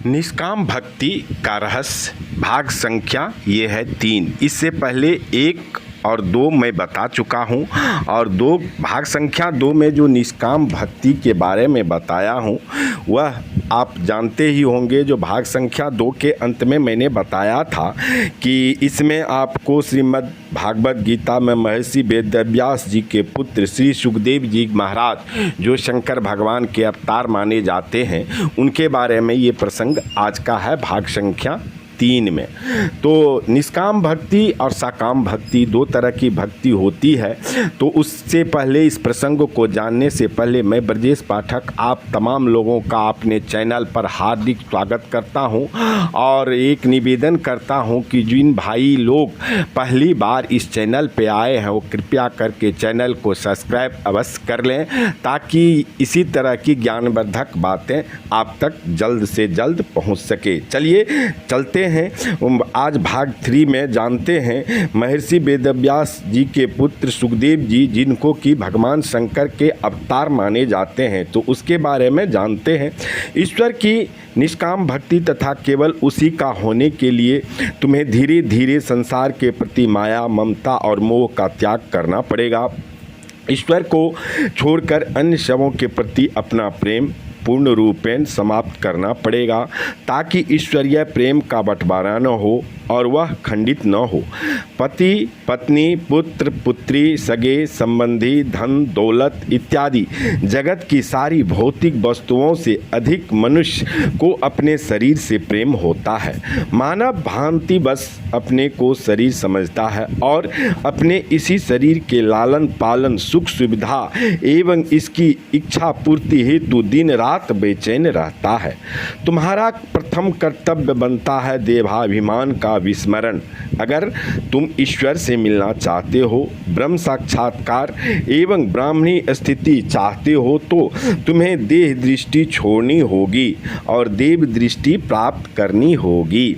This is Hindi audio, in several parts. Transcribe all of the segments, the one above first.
निष्काम भक्ति का रहस्य भाग संख्या ये है 3। इससे पहले 1 और 2 मैं बता चुका हूँ और भाग संख्या 2 में जो निष्काम भक्ति के बारे में बताया हूँ वह आप जानते ही होंगे। जो भाग संख्या 2 के अंत में मैंने बताया था कि इसमें आपको श्रीमद् भागवत गीता में महर्षि वेदव्यास जी के पुत्र श्री सुखदेव जी महाराज जो शंकर भगवान के अवतार माने जाते हैं उनके बारे में ये प्रसंग आज का है भाग संख्या 3 में। तो निष्काम भक्ति और सकाम भक्ति 2 तरह की भक्ति होती है। तो उससे पहले इस प्रसंग को जानने से पहले मैं ब्रजेश पाठक आप तमाम लोगों का अपने चैनल पर हार्दिक स्वागत करता हूं और एक निवेदन करता हूं कि जिन भाई लोग पहली बार इस चैनल पे आए हैं वो कृपया करके चैनल को सब्सक्राइब अवश्य कर लें ताकि इसी तरह की ज्ञानवर्धक बातें आप तक जल्द से जल्द पहुंच सके। चलिए चलते हैं आज भाग 3 में जानते हैं महर्षि वेदव्यास जी के पुत्र सुखदेव जी जिनको कि भगवान शंकर के अवतार माने जाते हैं। तो उसके बारे में जानते हैं। ईश्वर की निष्काम भक्ति तथा केवल उसी का होने के लिए तुम्हें धीरे धीरे संसार के प्रति माया ममता और मोह का त्याग करना पड़ेगा। ईश्वर को छोड़कर अन्य शवों के प्रति अपना प्रेम पूर्ण रूपेण समाप्त करना पड़ेगा ताकि ईश्वरीय प्रेम का बंटवारा न हो और वह खंडित न हो। पति पत्नी पुत्र पुत्री सगे संबंधी धन दौलत इत्यादि जगत की सारी भौतिक वस्तुओं से अधिक मनुष्य को अपने शरीर से प्रेम होता है। मानव भ्रांति बस अपने को शरीर समझता है और अपने इसी शरीर के लालन पालन सुख सुविधा एवं इसकी इच्छा पूर्ति हेतु दिन रात बेचैन रहता है। तुम्हारा प्रथम कर्तव्य बनता है देहाभिमान का विस्मरण। अगर तुम ईश्वर से मिलना चाहते हो ब्रह्म साक्षात्कार एवं ब्राह्मणी स्थिति चाहते हो तो तुम्हें देह दृष्टि छोड़नी होगी और देव दृष्टि प्राप्त करनी होगी।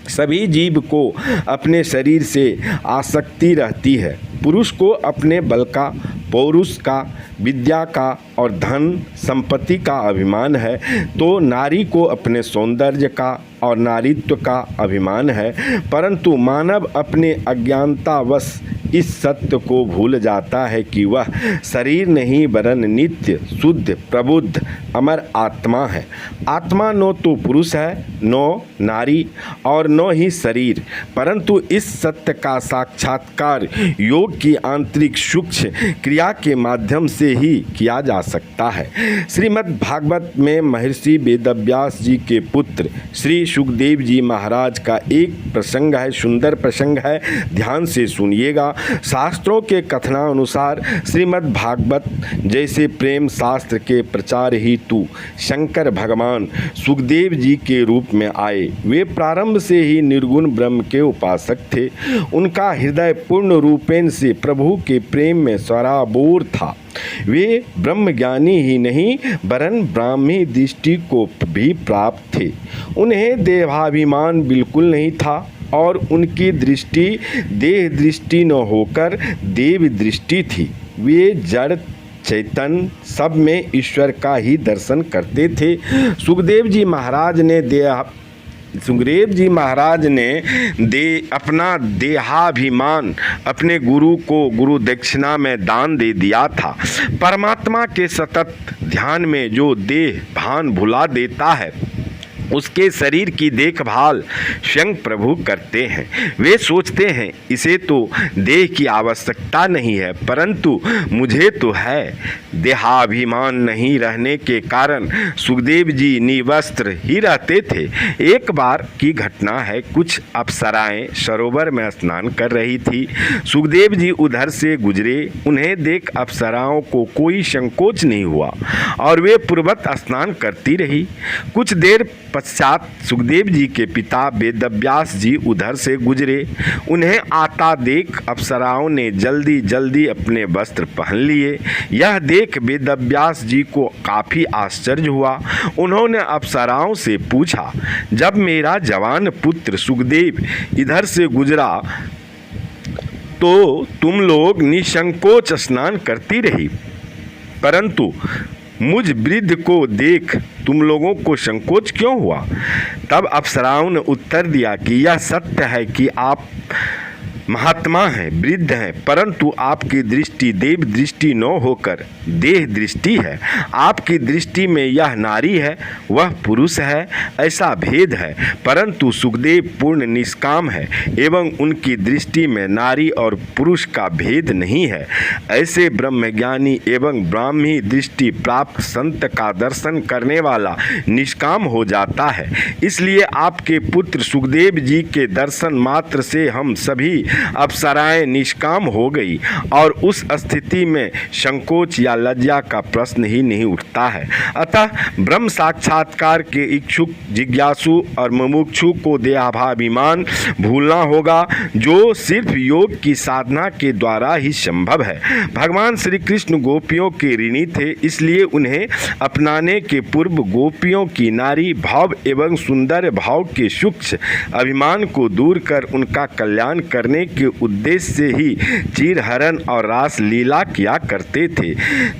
सभी जीव को अपने शरीर से आसक्ति रहती है। पुरुष को अपने बल का पौरुष का विद्या का और धन संपत्ति का अभिमान है तो नारी को अपने सौंदर्य का और नारीत्व का अभिमान है। परंतु मानव अपने अज्ञानतावश इस सत्य को भूल जाता है कि वह शरीर नहीं वरन नित्य शुद्ध प्रबुद्ध अमर आत्मा है। आत्मा न तो पुरुष है न नारी और न ही शरीर, परंतु इस सत्य का साक्षात्कार योग की आंतरिक सूक्ष्म क्रिया के माध्यम से ही किया जा सकता है। श्रीमद् भागवत में महर्षि वेदव्यास जी के पुत्र श्री सुखदेव जी महाराज का एक प्रसंग है, सुंदर प्रसंग है, ध्यान से सुनिएगा। शास्त्रों के कथनानुसार श्रीमद् भागवत जैसे प्रेम शास्त्र के प्रचार हेतु शंकर भगवान सुखदेव जी के रूप में आए। वे प्रारंभ से ही निर्गुण ब्रह्म के उपासक थे। उनका हृदय पूर्ण रूपेण से प्रभु के प्रेम में सराबोर था। वे ब्रह्मज्ञानी ही नहीं वरन ब्राह्मी दृष्टि को भी प्राप्त थे। उन्हें देहाभिमान बिल्कुल नहीं था और उनकी दृष्टि देह दृष्टि न होकर देव दृष्टि थी। वे जड़ चैतन्य सब में ईश्वर का ही दर्शन करते थे। सुखदेव जी महाराज ने अपना देहाभिमान अपने गुरु को गुरु दक्षिणा में दान दे दिया था। परमात्मा के सतत ध्यान में जो देह भान भुला देता है उसके शरीर की देखभाल स्वयं प्रभु करते हैं। वे सोचते हैं इसे तो देह की आवश्यकता नहीं है परंतु मुझे तो है। देहाभिमान नहीं रहने के कारण सुखदेव जी निवस्त्र ही रहते थे। एक बार की घटना है, कुछ अप्सराएं सरोवर में स्नान कर रही थी। सुखदेव जी उधर से गुजरे। उन्हें देख अप्सराओं को कोई संकोच नहीं हुआ और वे पूर्वत स्नान करती रही। कुछ देर पश्चात सुखदेव जी के पिता वेदव्यास जी उधर से गुजरे। उन्हें आता देख अप्सराओं ने जल्दी जल्दी अपने वस्त्र पहन लिए। यह देख वेदव्यास जी को काफ़ी आश्चर्य हुआ। उन्होंने अप्सराओं से पूछा, जब मेरा जवान पुत्र सुखदेव इधर से गुजरा तो तुम लोग निसंकोच स्नान करती रही, परंतु मुझ वृद्ध को देख तुम लोगों को संकोच क्यों हुआ? तब अप्सराओं ने उत्तर दिया कि यह सत्य है कि आप महात्मा हैं, वृद्ध हैं, परंतु आपकी दृष्टि देव दृष्टि न होकर देह दृष्टि है। आपकी दृष्टि में यह नारी है, वह पुरुष है, ऐसा भेद है। परंतु सुखदेव पूर्ण निष्काम है एवं उनकी दृष्टि में नारी और पुरुष का भेद नहीं है। ऐसे ब्रह्मज्ञानी एवं ब्राह्मी दृष्टि प्राप्त संत का दर्शन करने वाला निष्काम हो जाता है। इसलिए आपके पुत्र सुखदेव जी के दर्शन मात्र से हम सभी अप्सराएं निष्काम हो गई और उस स्थिति में संकोच या लज्जा का प्रश्न ही नहीं उठता है। अतः ब्रह्म साक्षात्कार के इच्छुक जिज्ञासु और मुमुक्षु को देहाभिमान भूलना होगा, जो सिर्फ योग की साधना के द्वारा ही संभव है। भगवान श्री कृष्ण गोपियों के ऋणी थे, इसलिए उन्हें अपनाने के पूर्व गोपियों की नारी भाव एवं सुंदर भाव के सूक्ष्म अभिमान को दूर कर उनका कल्याण करने के उद्देश्य से ही चीरहरण और रास लीला किया करते थे।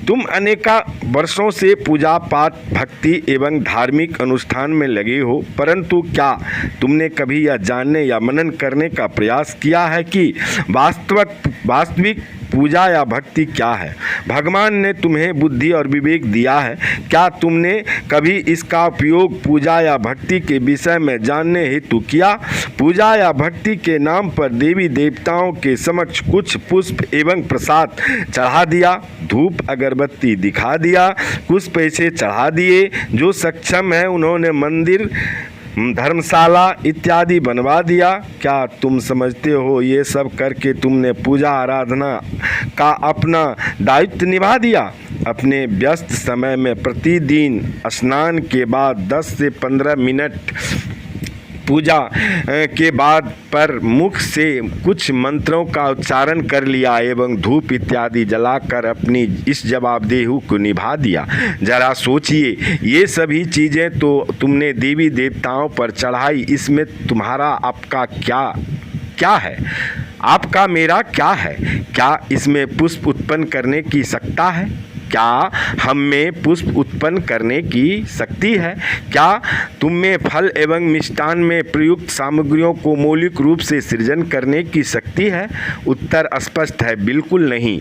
तुम अनेका वर्षों से पूजा पाठ भक्ति एवं धार्मिक अनुष्ठान में लगे हो, परंतु क्या तुमने कभी यह जानने या मनन करने का प्रयास किया है कि वास्तविक पूजा या भक्ति क्या है? भगवान ने तुम्हें बुद्धि और विवेक दिया है, क्या तुमने कभी इसका उपयोग पूजा या भक्ति के विषय में जानने हेतु किया? पूजा या भक्ति के नाम पर देवी देवताओं के समक्ष कुछ पुष्प एवं प्रसाद चढ़ा दिया, धूप अगरबत्ती दिखा दिया, कुछ पैसे चढ़ा दिए। जो सक्षम है उन्होंने मंदिर धर्मशाला इत्यादि बनवा दिया। क्या तुम समझते हो ये सब करके तुमने पूजा आराधना का अपना दायित्व निभा दिया? अपने व्यस्त समय में प्रतिदिन स्नान के बाद 10 से 15 मिनट पूजा के बाद पर मुख से कुछ मंत्रों का उच्चारण कर लिया एवं धूप इत्यादि जलाकर अपनी इस जवाबदेही को निभा दिया। जरा सोचिए, ये सभी चीज़ें तो तुमने देवी देवताओं पर चढ़ाई, इसमें तुम्हारा आपका क्या है? आपका मेरा क्या है? क्या इसमें पुष्प उत्पन्न करने की सत्ता है? क्या हम में पुष्प उत्पन्न करने की शक्ति है? क्या तुम में फल एवं मिष्टान में प्रयुक्त सामग्रियों को मौलिक रूप से सृजन करने की शक्ति है? उत्तर स्पष्ट है, बिल्कुल नहीं।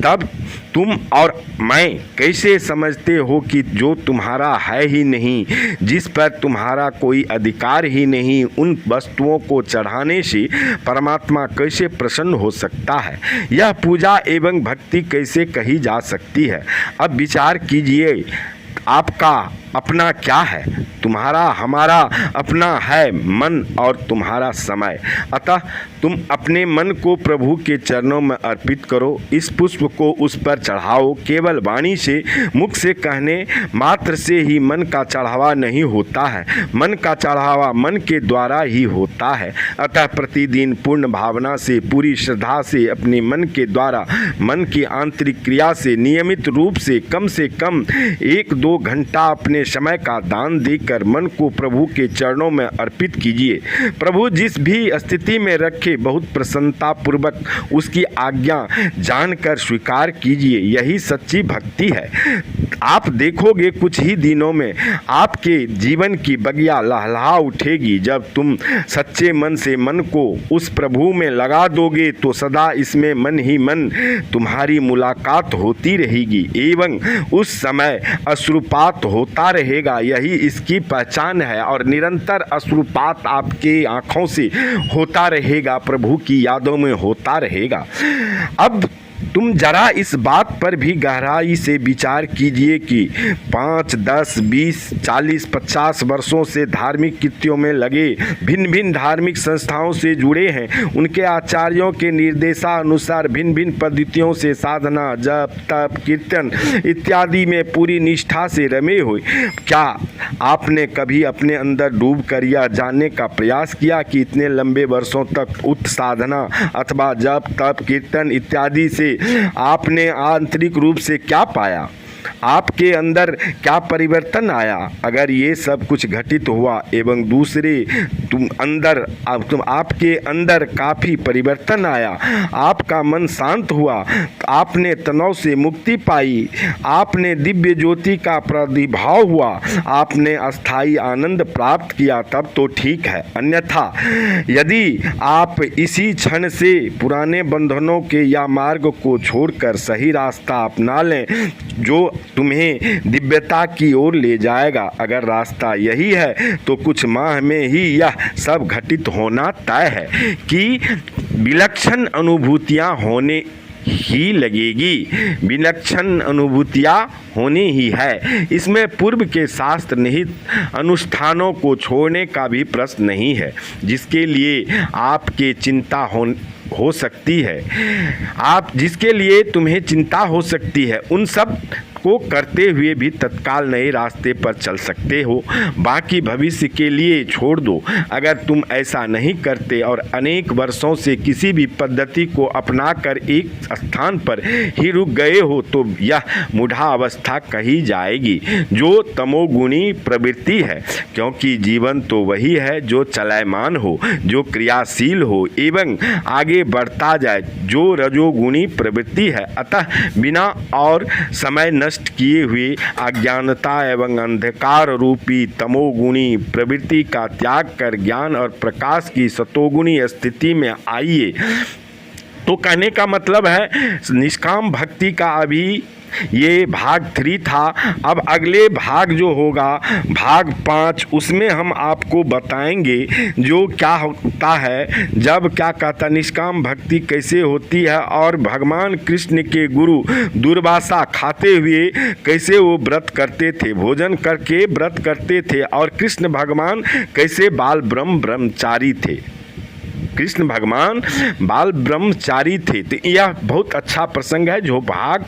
तब तुम और मैं कैसे समझते हो कि जो तुम्हारा है ही नहीं, जिस पर तुम्हारा कोई अधिकार ही नहीं, उन वस्तुओं को चढ़ाने से परमात्मा कैसे प्रसन्न हो सकता है? यह पूजा एवं भक्ति कैसे कही जा सकती है? अब विचार कीजिए, आपका अपना क्या है? तुम्हारा हमारा अपना है मन और तुम्हारा समय। अतः तुम अपने मन को प्रभु के चरणों में अर्पित करो, इस पुष्प को उस पर चढ़ाओ। केवल वाणी से, मुख से कहने मात्र से ही मन का चढ़ावा नहीं होता है, मन का चढ़ावा मन के द्वारा ही होता है। अतः प्रतिदिन पूर्ण भावना से, पूरी श्रद्धा से अपने मन के द्वारा, मन की आंतरिक क्रिया से नियमित रूप से कम 1-2 घंटा अपने समय का दान देकर मन को प्रभु के चरणों में अर्पित कीजिए। प्रभु जिस भी स्थिति में रखे, बहुत प्रसन्नता पूर्वक उसकी आज्ञा जानकर स्वीकार कीजिए। यही सच्ची भक्ति है। आप देखोगे कुछ ही दिनों में आपके जीवन की बगिया लहलहा उठेगी। जब तुम सच्चे मन से मन को उस प्रभु में लगा दोगे तो सदा इसमें मन ही मन तुम्हारी मुलाकात होती रहेगी एवं उस समय अश्रुपात होता रहेगा। यही इसकी पहचान है और निरंतर अश्रुपात आपके आँखों से होता रहेगा, प्रभु की यादों में होता रहेगा। अब तुम जरा इस बात पर भी गहराई से विचार कीजिए कि 5, 10, 20, 40, 50 वर्षों से धार्मिक कृत्यों में लगे, भिन्न भिन्न धार्मिक संस्थाओं से जुड़े हैं, उनके आचार्यों के निर्देशानुसार भिन्न भिन्न पद्धतियों से साधना, जप, तप, कीर्तन इत्यादि में पूरी निष्ठा से रमे हुए, क्या आपने कभी अपने अंदर डूब कर यह जानने का प्रयास किया कि इतने लंबे वर्षों तक उक्त साधना अथवा जप, तप, कीर्तन इत्यादि से आपने आंतरिक रूप से क्या पाया? आपके अंदर क्या परिवर्तन आया। अगर ये सब कुछ घटित हुआ एवं दूसरे आपके अंदर काफ़ी परिवर्तन आया, आपका मन शांत हुआ, आपने तनाव से मुक्ति पाई, आपने दिव्य ज्योति का प्रादुर्भाव हुआ, आपने अस्थाई आनंद प्राप्त किया, तब तो ठीक है। अन्यथा यदि आप इसी क्षण से पुराने बंधनों के या मार्ग को छोड़कर सही रास्ता अपना लें जो तुम्हें दिव्यता की ओर ले जाएगा, अगर रास्ता यही है तो कुछ माह में ही यह सब घटित होना तय है कि विलक्षण अनुभूतियाँ होने ही लगेगी। विलक्षण अनुभूतियाँ होनी ही है। इसमें पूर्व के शास्त्र निहित अनुष्ठानों को छोड़ने का भी प्रश्न नहीं है, जिसके लिए आपके चिंता हो सकती है। जिसके लिए तुम्हें चिंता हो सकती है, उन सब को करते हुए भी तत्काल नए रास्ते पर चल सकते हो। बाकी भविष्य के लिए छोड़ दो। अगर तुम ऐसा नहीं करते और अनेक वर्षों से किसी भी पद्धति को अपनाकर एक स्थान पर ही रुक गए हो तो यह मूढ़ावस्था कही जाएगी, जो तमोगुणी प्रवृत्ति है। क्योंकि जीवन तो वही है जो चलयमान हो, जो क्रियाशील हो एवं आगे बढ़ता जाए, जो रजोगुणी प्रवृत्ति है। अतः बिना और समय नष्ट किए हुए अज्ञानता एवं अंधकार रूपी तमोगुणी प्रवृत्ति का त्याग कर ज्ञान और प्रकाश की सतोगुणी स्थिति में आइए। तो कहने का मतलब है निष्काम भक्ति का अभी ये भाग 3 था। अब अगले भाग जो होगा भाग 5, उसमें हम आपको बताएंगे जो क्या होता है, जब क्या कहता निष्काम भक्ति कैसे होती है और भगवान कृष्ण के गुरु दुर्वासा खाते हुए कैसे वो व्रत करते थे, भोजन करके व्रत करते थे, और कृष्ण भगवान कैसे बाल ब्रह्मचारी थे। कृष्ण भगवान बाल ब्रह्मचारी थे। तो यह बहुत अच्छा प्रसंग है जो भाग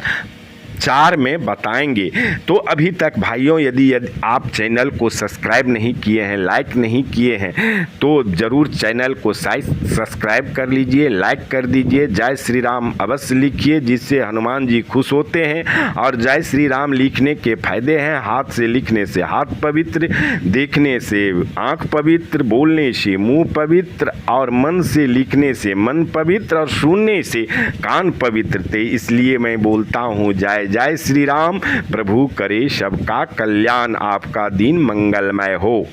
4 में बताएंगे। तो अभी तक भाइयों यदि आप चैनल को सब्सक्राइब नहीं किए हैं, लाइक नहीं किए हैं, तो ज़रूर चैनल को सब्सक्राइब कर लीजिए, लाइक कर दीजिए। जय श्री राम अवश्य लिखिए, जिससे हनुमान जी खुश होते हैं। और जय श्री राम लिखने के फायदे हैं। हाथ से लिखने से हाथ पवित्र, देखने से आँख पवित्र, बोलने से मुँह पवित्र, और मन से लिखने से मन पवित्र, और सुनने से कान पवित्र थे। इसलिए मैं बोलता हूँ जय जय श्री राम। प्रभु करे सबका कल्याण, आपका दिन मंगलमय हो।